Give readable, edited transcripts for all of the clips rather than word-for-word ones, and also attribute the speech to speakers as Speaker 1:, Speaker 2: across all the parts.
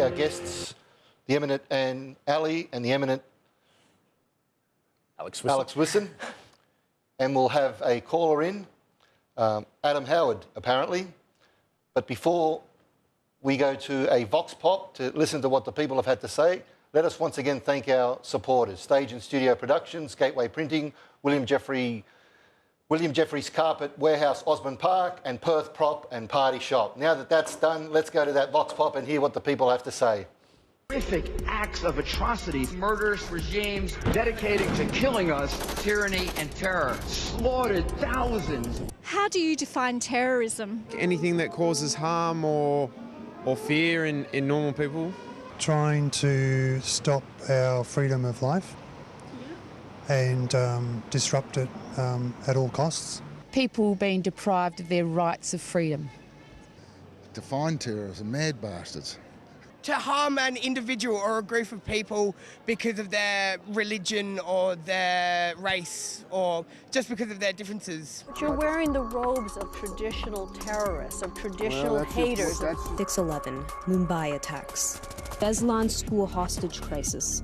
Speaker 1: our guests, the eminent Anne Aly and the eminent
Speaker 2: Alex Whisson.
Speaker 1: Alex Whisson. And we'll have a caller in, Adam Howard, apparently. But before we go to a Vox Pop to listen to what the people have had to say, let us once again thank our supporters: Stage and Studio Productions, Gateway Printing, William Jeffrey's Carpet Warehouse, Osborne Park, and Perth Prop and Party Shop. Now that that's done, let's go to that Vox Pop and hear what the people have to say.
Speaker 3: Horrific acts of atrocities, murderous regimes dedicated to killing us, tyranny and terror, slaughtered thousands.
Speaker 4: How do you define terrorism?
Speaker 5: Anything that causes harm or fear in normal people.
Speaker 6: Trying to stop our freedom of life and disrupt it at all costs.
Speaker 7: People being deprived of their rights of freedom.
Speaker 8: Define terrorism, mad bastards.
Speaker 9: To harm an individual or a group of people because of their religion or their race or just because of their differences.
Speaker 10: But you're wearing the robes of traditional terrorists, of traditional haters.
Speaker 11: 6/11, Mumbai attacks, Beslan school hostage crisis.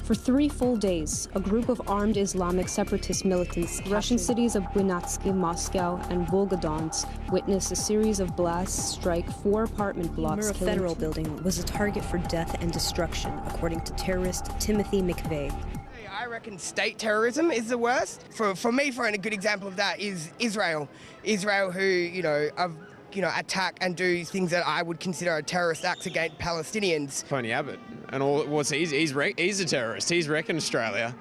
Speaker 11: For 3 full days, a group of armed Islamic separatist militants, Russian cities of Buyansky, Moscow, and Volgodonsk witnessed a series of blasts strike 4 apartment blocks. The Federal Building was a target for death and destruction, according to terrorist Timothy McVeigh.
Speaker 9: I reckon state terrorism is the worst. For me, for a good example of that is Israel. Israel, who attack and do things that I would consider terrorist acts against Palestinians.
Speaker 5: Tony Abbott, and all he's a terrorist. He's wrecking Australia.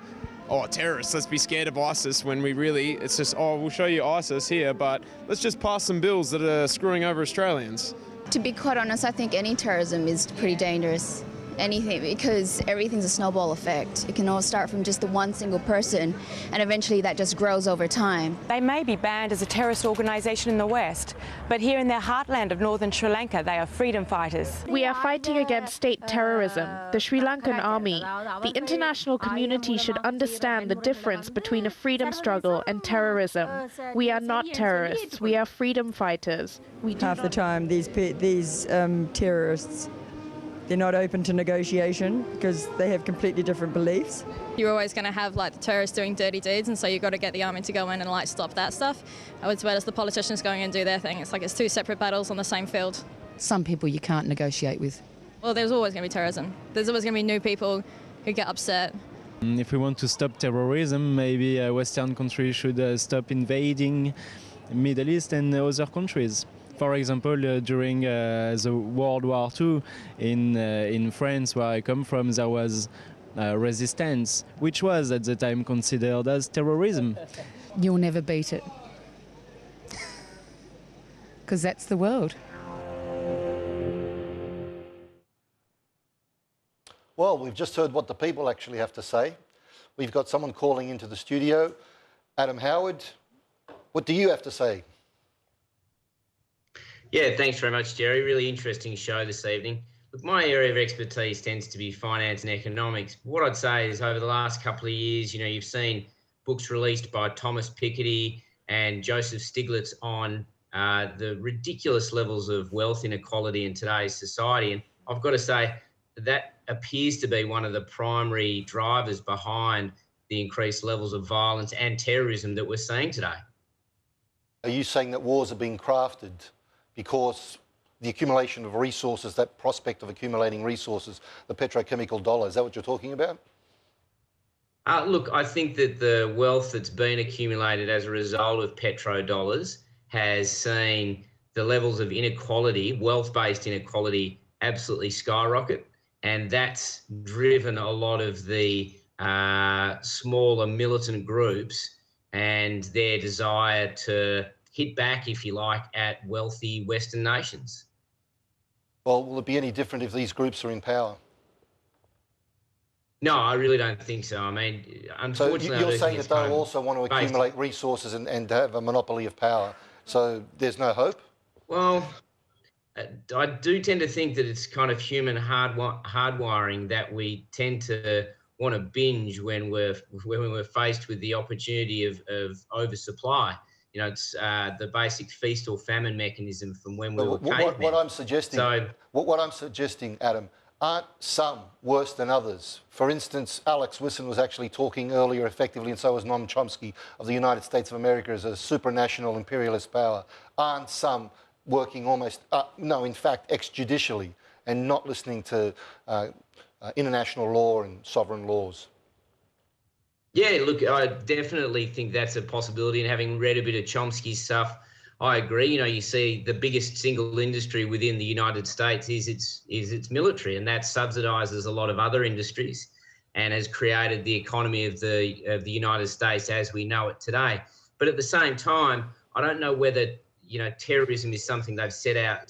Speaker 5: Oh, terrorists! Let's be scared of ISIS when it's just we'll show you ISIS here, but let's just pass some bills that are screwing over Australians.
Speaker 12: To be quite honest, I think any terrorism is pretty dangerous. Anything, because everything's a snowball effect. It can all start from just the one single person, and eventually that just grows over time.
Speaker 13: They may be banned as a terrorist organisation in the West, but here in their heartland of northern Sri Lanka, they are freedom fighters.
Speaker 4: We are fighting against state terrorism, the Sri Lankan army. The international community should understand the difference between a freedom struggle and terrorism. We are not terrorists, we are freedom fighters.
Speaker 14: Half the time, these terrorists, they're not open to negotiation because they have completely different beliefs.
Speaker 15: You're always going to have the terrorists doing dirty deeds, and so you've got to get the army to go in and stop that stuff, as well as the politicians going and do their thing. It's 2 separate battles on the same field.
Speaker 7: Some people you can't negotiate with.
Speaker 15: Well, there's always going to be terrorism. There's always going to be new people who get upset.
Speaker 16: If we want to stop terrorism, maybe Western countries should stop invading Middle East and other countries. For example, during the World War II in France, where I come from, there was resistance, which was at the time considered as terrorism.
Speaker 7: You'll never beat it. Because that's the world.
Speaker 1: Well, we've just heard what the people actually have to say. We've got someone calling into the studio. Adam Howard, what do you have to say?
Speaker 17: Yeah, thanks very much, Gerry. Really interesting show this evening. Look, my area of expertise tends to be finance and economics. What I'd say is over the last couple of years, you've seen books released by Thomas Piketty and Joseph Stiglitz on the ridiculous levels of wealth inequality in today's society. And I've got to say that appears to be one of the primary drivers behind the increased levels of violence and terrorism that we're seeing today.
Speaker 1: Are you saying that wars are being crafted because the accumulation of resources, that prospect of accumulating resources, the petrochemical dollar, is that what you're talking about?
Speaker 17: Look, I think that the wealth that's been accumulated as a result of petrodollars has seen the levels of inequality, wealth-based inequality, absolutely skyrocket. And that's driven a lot of the smaller militant groups and their desire to hit back, if you like, at wealthy Western nations.
Speaker 1: Well, will it be any different if these groups are in power?
Speaker 17: No, I really don't think so. I mean, unfortunately...
Speaker 1: So you're saying that they'll also want to accumulate resources and have a monopoly of power, so there's no hope?
Speaker 17: Well, I do tend to think that it's kind of human hardwiring that we tend to want to binge when we're faced with the opportunity of oversupply. It's the basic feast or famine mechanism from when we were
Speaker 1: What I'm suggesting,
Speaker 17: So,
Speaker 1: what I'm suggesting, Adam, aren't some worse than others? For instance, Alex Whisson was actually talking earlier effectively, and so was Noam Chomsky, of the United States of America as a supranational imperialist power. Aren't some working almost, no, in fact, extrajudicially and not listening to international law and sovereign laws?
Speaker 17: yeah, look, I definitely think that's a possibility. And having read a bit of Chomsky's stuff, I agree. You see the biggest single industry within the United States is its military, and that subsidises a lot of other industries and has created the economy of the United States as we know it today. But at the same time, I don't know whether terrorism is something they've set out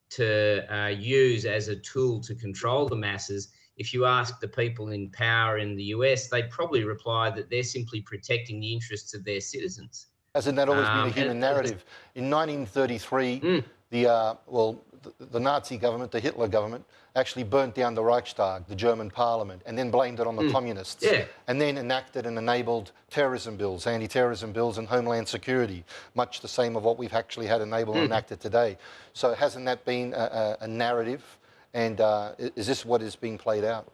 Speaker 17: to use as a tool to control the masses. If you ask the people in power in the US, they'd probably reply that they're simply protecting the interests of their citizens.
Speaker 1: Hasn't that always been a human narrative? In 1933, the Nazi government, the Hitler government, actually burnt down the Reichstag, the German parliament, and then blamed it on the communists.
Speaker 17: Yeah.
Speaker 1: And then enacted and enabled terrorism bills, anti-terrorism bills and homeland security, much the same of what we've actually had enabled and enacted today. So hasn't that been a narrative? And is this what is being played out?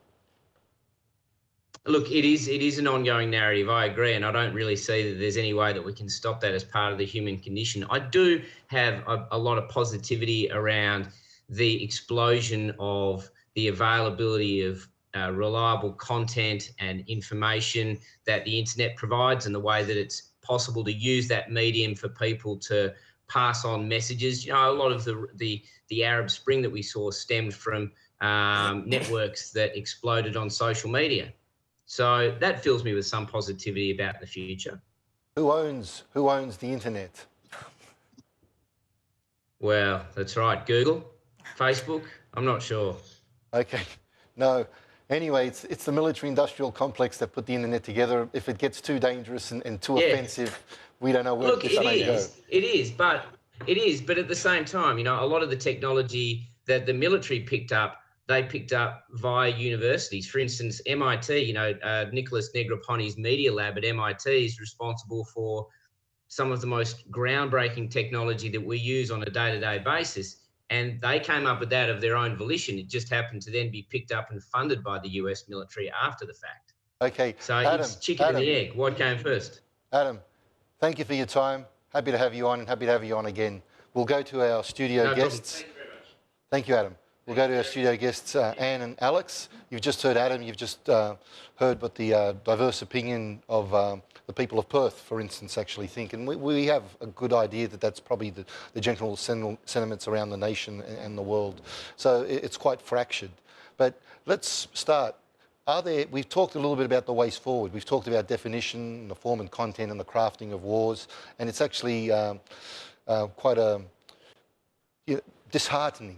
Speaker 17: Look, it is an ongoing narrative, I agree, and I don't really see that there's any way that we can stop that as part of the human condition. I do have a lot of positivity around the explosion of the availability of reliable content and information that the internet provides, and the way that it's possible to use that medium for people to pass on messages. A lot of the Arab Spring that we saw stemmed from networks that exploded on social media. So that fills me with some positivity about the future.
Speaker 1: Who owns the internet?
Speaker 17: Well, that's right. Google, Facebook, I'm not sure.
Speaker 1: Okay, no. Anyway, it's the military-industrial complex that put the internet together. If it gets too dangerous and too offensive, we don't know where this may go.
Speaker 17: It is, but at the same time, a lot of the technology that the military picked up, they picked up via universities. For instance, MIT, Nicholas Negroponte's Media Lab at MIT is responsible for some of the most groundbreaking technology that we use on a day-to-day basis. And they came up with that of their own volition. It just happened to then be picked up and funded by the US military after the fact.
Speaker 1: Okay.
Speaker 17: So
Speaker 1: Adam,
Speaker 17: it's chicken and the egg. What came first?
Speaker 1: Adam, thank you for your time. Happy to have you on and happy to have you on again. We'll go to our studio guests.
Speaker 17: Thank you very much.
Speaker 1: Thank you, Adam. We'll go to our studio guests, Anne and Alex. You've just heard Adam. You've just heard what the diverse opinion of the people of Perth, for instance, actually think. And we have a good idea that that's probably the general sentiments around the nation and the world. So it's quite fractured. But let's start. We've talked a little bit about the ways forward. We've talked about definition, the form and content and the crafting of wars. And it's actually quite disheartening.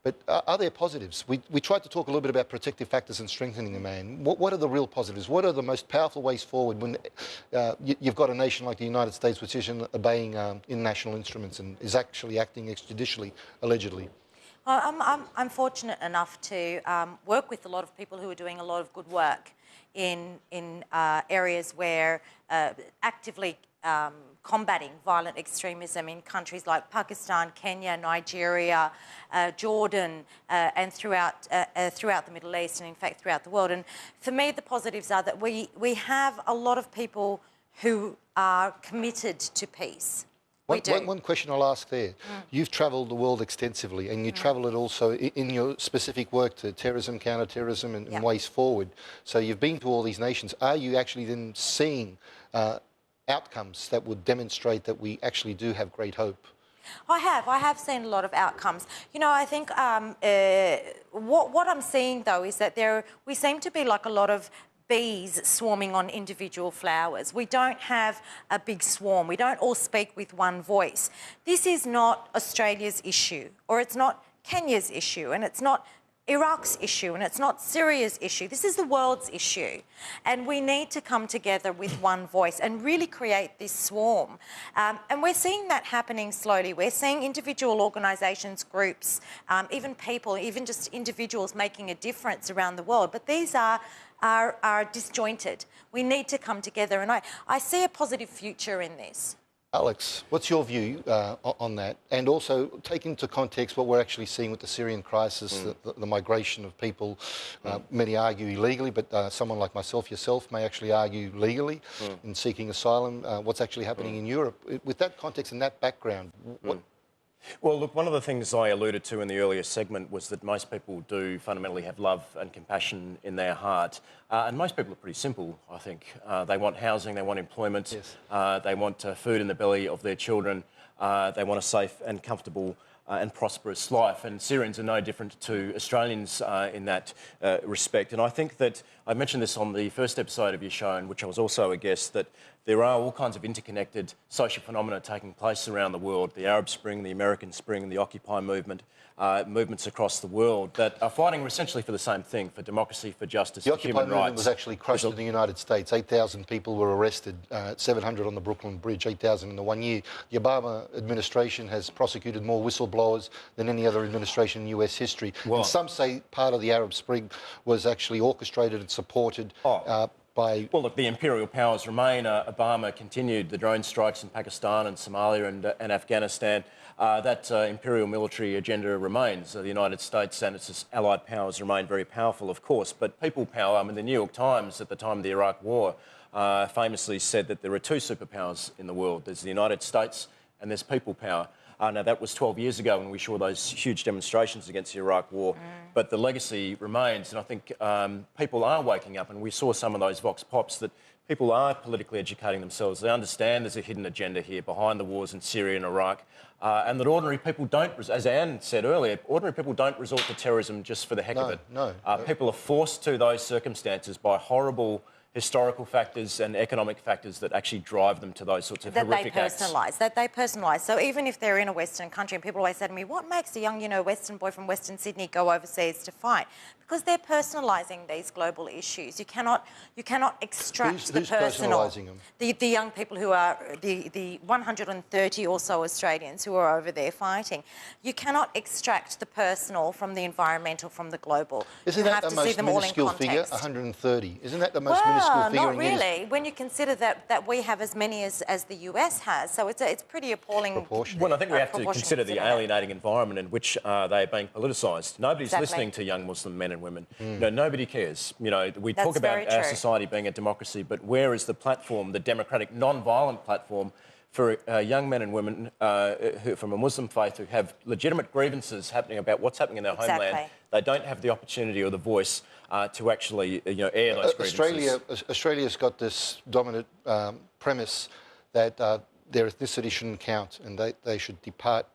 Speaker 1: But are there positives? We tried to talk a little bit about protective factors and strengthening a man. What are the real positives? What are the most powerful ways forward when you've got a nation like the United States which isn't obeying international instruments and is actually acting extrajudicially, allegedly?
Speaker 2: I'm fortunate enough to work with a lot of people who are doing a lot of good work in areas where actively combating violent extremism in countries like Pakistan, Kenya, Nigeria, Jordan, and throughout the Middle East, and in fact throughout the world. And for me, the positives are that we have a lot of people who are committed to peace.
Speaker 1: One question I'll ask there. You've travelled the world extensively, and you travel it also in your specific work to terrorism, counter-terrorism, and ways forward. So you've been to all these nations. Are you actually then seeing outcomes that would demonstrate that we actually do have great hope?
Speaker 2: I have seen a lot of outcomes. I think what I'm seeing though is that we seem to be like a lot of bees swarming on individual flowers. We don't have a big swarm. We don't all speak with one voice. This is not Australia's issue, or it's not Kenya's issue, and it's not Iraq's issue, and it's not Syria's issue. This is the world's issue. And we need to come together with one voice and really create this swarm. And we're seeing that happening slowly. We're seeing individual organisations, groups, even people, even just individuals making a difference around the world. But these are disjointed. We need to come together. And I see a positive future in this.
Speaker 1: Alex, what's your view on that? And also take into context what we're actually seeing with the Syrian crisis, the migration of people. Many argue illegally, but someone like myself, yourself, may actually argue legally in seeking asylum. What's actually happening in Europe? With that context and that background, what...
Speaker 18: Well, look, one of the things I alluded to in the earlier segment was that most people do fundamentally have love and compassion in their heart. And most people are pretty simple, I think. They want housing, they want employment, they want food in the belly of their children, they want a safe and comfortable and prosperous life. And Syrians are no different to Australians in that respect. And I think that, I mentioned this on the first episode of your show, in which I was also a guest, that there are all kinds of interconnected social phenomena taking place around the world. The Arab Spring, the American Spring, the Occupy movement, movements across the world that are fighting essentially for the same thing, for democracy, for justice, for human rights.
Speaker 1: The Occupy movement was actually crushed in the United States. 8,000 people were arrested, 700 on the Brooklyn Bridge, 8,000 in the 1 year. The Obama administration has prosecuted more whistleblowers than any other administration in US history. And some say part of the Arab Spring was actually orchestrated and supported by...
Speaker 18: Well, look, the imperial powers remain. Obama continued the drone strikes in Pakistan and Somalia and Afghanistan. That imperial military agenda remains. The United States and its allied powers remain very powerful, of course, but people power, I mean, the New York Times at the time of the Iraq War famously said that there are two superpowers in the world. There's the United States and there's people power. Now, that was 12 years ago when we saw those huge demonstrations against the Iraq War, but the legacy remains, and I think people are waking up, and we saw some of those vox pops that people are politically educating themselves. They understand there's a hidden agenda here behind the wars in Syria and Iraq, and that ordinary people don't, as Anne said earlier, ordinary people don't resort to terrorism just for the heck of it. People are forced to those circumstances by horrible historical factors and economic factors that actually drive them to those sorts of horrific acts.
Speaker 2: That they personalise. So even if they're in a Western country, and people always say to me, what makes a young, Western boy from Western Sydney go overseas to fight? Because they're personalising these global issues. You cannot extract the personal.
Speaker 1: Who's personalising them?
Speaker 2: The young people who are, the 130 or so Australians who are over there fighting. You cannot extract the personal from the environmental, from the global.
Speaker 1: Isn't that the most minuscule figure, 130? Isn't that the most minuscule figure?
Speaker 2: Not really, when you consider that we have as many as the US has. So it's pretty appalling.
Speaker 18: Well, I think we have to consider the alienating environment in which they are being politicised. Nobody's listening to young Muslim men and women. Nobody cares. We talk about our society being a democracy, but where is the platform, the democratic, non-violent platform for young men and women who, from a Muslim faith, who have legitimate grievances happening about what's happening in their homeland? They don't have the opportunity or the voice to actually, air those grievances.
Speaker 1: Australia's got this dominant premise that their ethnicity shouldn't count and they should depart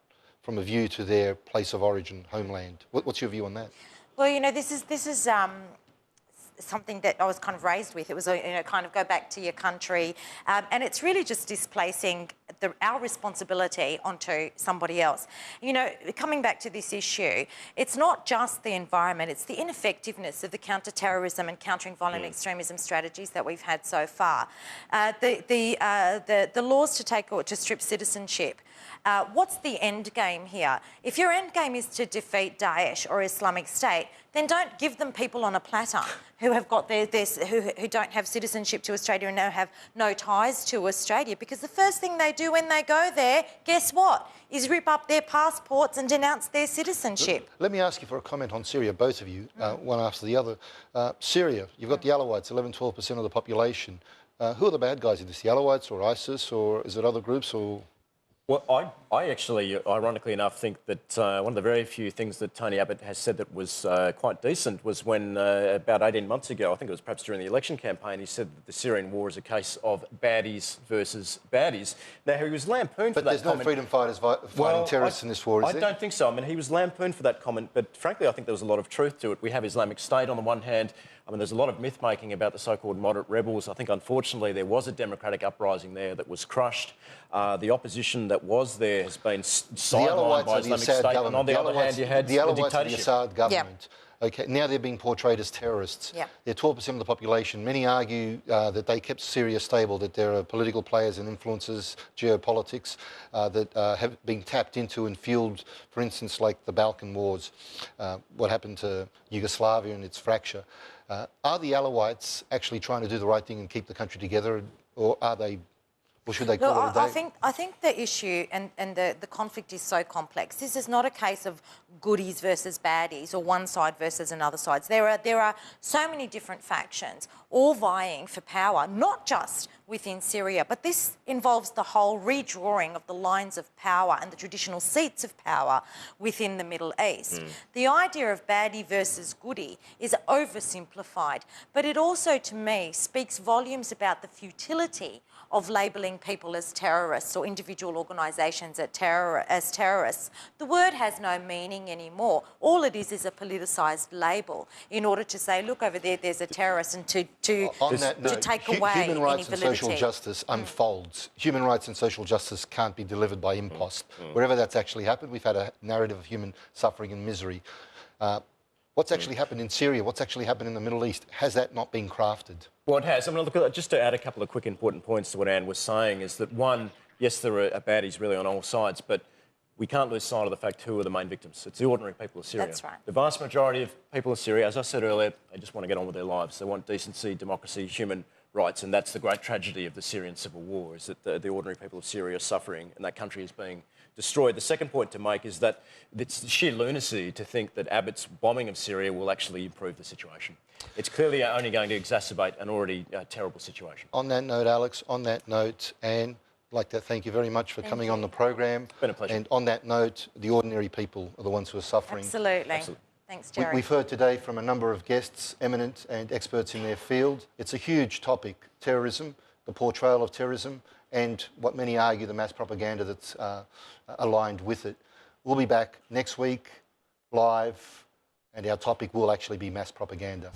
Speaker 1: from a view to their place of origin, homeland. What's your view on that?
Speaker 2: Well, this is something that I was kind of raised with. It was, kind of go back to your country. And it's really just displacing our responsibility onto somebody else. Coming back to this issue, it's not just the environment, it's the ineffectiveness of the counter-terrorism and countering violent extremism strategies that we've had so far. The laws to strip citizenship. What's the end game here? If your end game is to defeat Daesh or Islamic State, then don't give them people on a platter who have got who don't have citizenship to Australia and now have no ties to Australia, because the first thing they do when they go there, guess what, is rip up their passports and denounce their citizenship.
Speaker 1: Let me ask you for a comment on Syria, both of you, one after the other. Syria, you've got the Alawites, 11-12% of the population. Who are the bad guys in this? The Alawites or ISIS, or is it other groups? Or
Speaker 18: Well, I actually, ironically enough, think that one of the very few things that Tony Abbott has said that was quite decent was when, about 18 months ago, I think it was perhaps during the election campaign, he said that the Syrian war is a case of baddies versus baddies. Now, he was lampooned for that comment. But there's
Speaker 1: no freedom fighters fighting terrorists in this war, is there?
Speaker 18: I don't think so. I mean, he was lampooned for that comment, but frankly, I think there was a lot of truth to it. We have Islamic State on the one hand. I mean, there's a lot of myth-making about the so-called moderate rebels. I think, unfortunately, there was a democratic uprising there that was crushed. The opposition that was there has been sidelined by Islamic State. And on the other hand, you had
Speaker 1: the Alawites
Speaker 18: dictatorship.
Speaker 1: of the Assad government. Okay, now they're being portrayed as terrorists. They're 12% of the population. Many argue that they kept Syria stable, that there are political players and influences, geopolitics, that have been tapped into and fueled, for instance, like the Balkan Wars, what happened to Yugoslavia and its fracture. Are the Alawites actually trying to do the right thing and keep the country together, or are they Or should they call it a day?
Speaker 2: I think the issue and the conflict is so complex. This is not a case of goodies versus baddies or one side versus another side. There are so many different factions all vying for power, not just within Syria, but this involves the whole redrawing of the lines of power and the traditional seats of power within the Middle East. The idea of baddie versus goodie is oversimplified, but it also, to me, speaks volumes about the futility of labelling people as terrorists or individual organisations as terrorists. The word has no meaning anymore. All it is a politicised label in order to say, look, over there's a terrorist, and to take away
Speaker 1: human rights
Speaker 2: any
Speaker 1: and
Speaker 2: validity.
Speaker 1: social justice unfolds. Human rights and social justice can't be delivered by impost. Wherever that's actually happened, we've had a narrative of human suffering and misery. What's actually happened in Syria? What's actually happened in the Middle East? Has that not been crafted?
Speaker 18: Well, it has. I'm going to look at just to add a couple of quick important points to what Anne was saying is that one, yes, there are baddies really on all sides, but we can't lose sight of the fact who are the main victims. It's the ordinary people of Syria.
Speaker 2: That's right.
Speaker 18: The vast majority of people of Syria, as I said earlier, they just want to get on with their lives. They want decency, democracy, human rights, and that's the great tragedy of the Syrian civil war, is that the ordinary people of Syria are suffering and that country is being destroyed. The second point to make is that it's sheer lunacy to think that Abbott's bombing of Syria will actually improve the situation. It's clearly only going to exacerbate an already terrible situation.
Speaker 1: On that note, Alex, on that note, Anne, I'd like to thank you very much for coming on the program.
Speaker 18: It's been a pleasure.
Speaker 1: And on that note, the ordinary people are the ones who are suffering.
Speaker 2: Absolutely. Thanks, Gerry.
Speaker 1: We've heard today from a number of guests, eminent and experts in their field. It's a huge topic, terrorism, the portrayal of terrorism, and what many argue the mass propaganda that's aligned with it. We'll be back next week, live, and our topic will actually be mass propaganda.